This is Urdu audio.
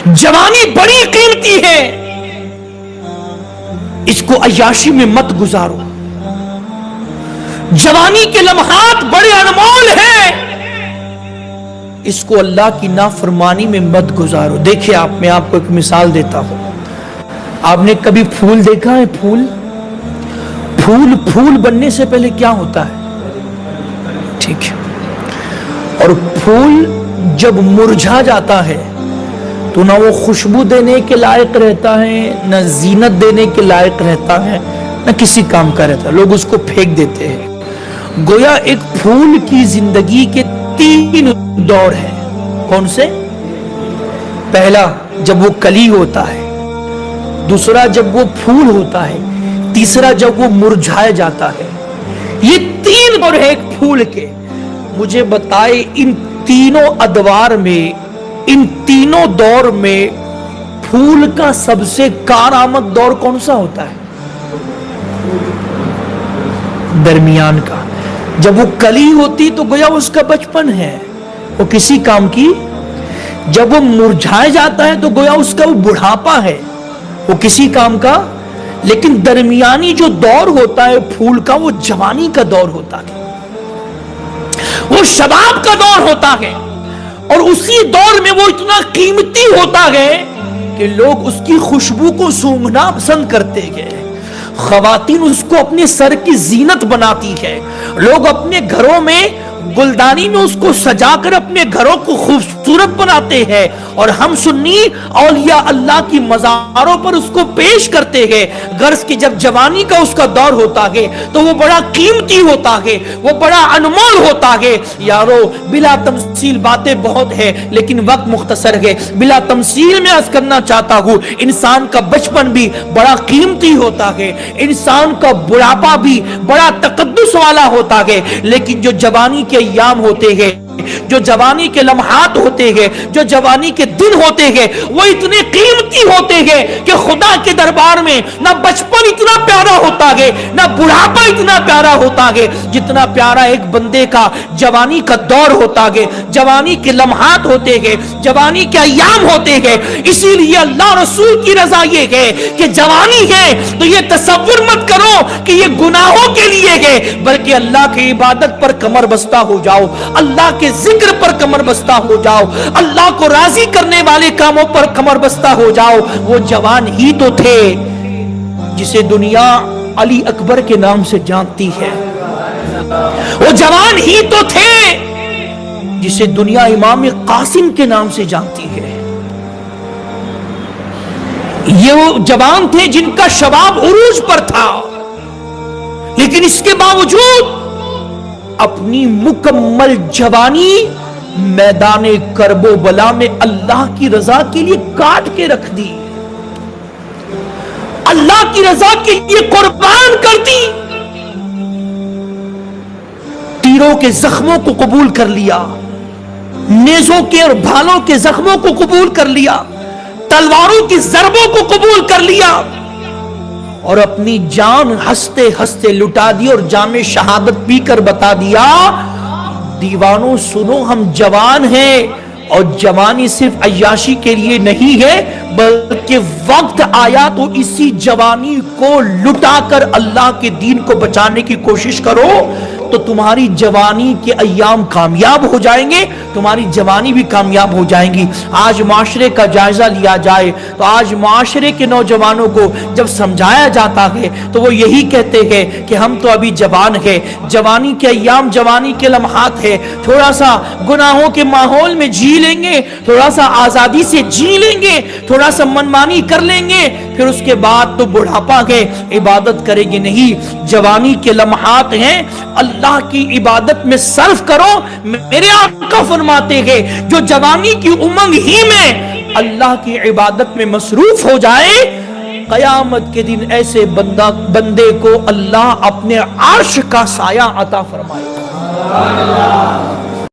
جوانی بڑی قیمتی ہے، اس کو عیاشی میں مت گزارو. جوانی کے لمحات بڑے انمول ہیں، اس کو اللہ کی نافرمانی میں مت گزارو. دیکھیں میں آپ کو ایک مثال دیتا ہوں. آپ نے کبھی پھول دیکھا ہے؟ پھول بننے سے پہلے کیا ہوتا ہے؟ ٹھیک ہے. اور پھول جب مرجھا جاتا ہے تو نہ وہ خوشبو دینے کے لائق رہتا ہے، نہ زینت دینے کے لائق رہتا ہے، نہ کسی کام کا رہتا ہے. لوگ اس کو پھینک دیتے ہیں. گویا ایک پھول کی زندگی کے 3 دور ہیں. کون سے؟ پہلا جب وہ کلی ہوتا ہے، دوسرا جب وہ پھول ہوتا ہے، تیسرا جب وہ مرجھایا جاتا ہے. یہ 3 دور ہیں ایک پھول کے. مجھے بتائے ان تینوں ادوار میں، ان تینوں دور میں پھول کا سب سے کارآمد دور کون سا ہوتا ہے؟ درمیان کا. جب وہ کلی ہوتی تو گویا اس کا بچپن ہے، وہ کسی کام کی. جب وہ مرجھایا جاتا ہے تو گویا اس کا وہ بڑھاپا ہے، وہ کسی کام کا. لیکن درمیانی جو دور ہوتا ہے پھول کا، وہ جوانی کا دور ہوتا ہے، وہ شباب کا دور ہوتا ہے. اور اسی دور میں وہ اتنا قیمتی ہوتا ہے کہ لوگ اس کی خوشبو کو سونگھنا پسند کرتے ہیں. خواتین اس کو اپنے سر کی زینت بناتی ہے. لوگ اپنے گھروں میں گلدانی میں اس کو سجا کر اپنے گھروں کو خوبصورت بناتے ہیں. اور ہم سنی اولیاء اللہ کی مزاروں پر اس کو پیش کرتے ہیں. غرض کہ جب جوانی کا اس کا دور ہوتا ہے تو وہ بڑا قیمتی ہوتا ہے، وہ بڑا انمول ہوتا ہے. یارو بلا تمثیل باتیں بہت ہے لیکن وقت مختصر ہے. بلا تمثیل میں عرض کرنا چاہتا ہوں، انسان کا بچپن بھی بڑا قیمتی ہوتا ہے، انسان کا بڑھاپا بھی بڑا تقدس والا ہوتا ہے. لیکن جو جوانی کے ایام ہوتے ہیں، جو جوانی کے لمحات ہوتے ہیں، جو جوانی کے دن ہوتے ہیں، وہ اتنے قیمتی ہوتے ہیں کہ خدا کے دربار میں نہ بچپن اتنا پیارا ہوتا ہے، نہ بڑھاپا اتنا پیارا ہوتا ہے جتنا پیارا ایک بندے کا جوانی کا دور ہوتا ہے، جوانی کے لمحات ہوتے ہیں، جوانی کے ایام ہوتے ہیں. اسی لیے اللہ رسول کی رضا یہ ہے کہ جوانی ہے تو یہ تصور مت کرو کہ یہ گناہوں کے لیے ہے، بلکہ اللہ کی عبادت پر کمر بستہ ہو جاؤ، اللہ کے ذکر پر کمر بستہ ہو جاؤ، اللہ کو راضی کرنے والے کاموں پر کمر بستہ ہو جاؤ. وہ جوان ہی تو تھے جسے دنیا علی اکبر کے نام سے جانتی ہے. وہ جوان ہی تو تھے جسے دنیا امام قاسم کے نام سے جانتی ہے. یہ وہ جوان تھے جن کا شباب عروج پر تھا، لیکن اس کے باوجود اپنی مکمل جوانی میدان کرب و بلا میں اللہ کی رضا کے لیے کاٹ کے رکھ دی، اللہ کی رضا کے لیے قربان کر دی. تیروں کے زخموں کو قبول کر لیا، نیزوں کے اور بھالوں کے زخموں کو قبول کر لیا، تلواروں کی ضربوں کو قبول کر لیا، اور اپنی جان ہنستے ہنستے لٹا دی اور جام شہادت پی کر بتا دیا، دیوانوں سنو، ہم جوان ہیں اور جوانی صرف عیاشی کے لیے نہیں ہے، بلکہ وقت آیا تو اسی جوانی کو لٹا کر اللہ کے دین کو بچانے کی کوشش کرو تو تمہاری جوانی کے ایام کامیاب ہو جائیں گے، تمہاری جوانی بھی کامیاب ہو جائیں گی. آج معاشرے کا جائزہ لیا جائے تو آج معاشرے کے نوجوانوں کو جب سمجھایا جاتا ہے تو وہ یہی کہتے ہیں کہ ہم تو ابھی جوان ہیں، جوانی کے ایام جوانی کے لمحات ہیں، تھوڑا سا گناہوں کے ماحول میں جی لیں گے، تھوڑا سا آزادی سے جی لیں گے، تھوڑا سا منمانی کر لیں گے، پھر اس کے بعد تو بڑھاپا ہے، عبادت کریں گے نہیں. جوانی کے لمحات ہیں، اللہ کی عبادت میں صرف کرو. میرے آقا فرماتے ہیں جو جوانی کی امنگ ہی میں اللہ کی عبادت میں مصروف ہو جائے، قیامت کے دن ایسے بندے کو اللہ اپنے عرش کا سایہ عطا فرمائے.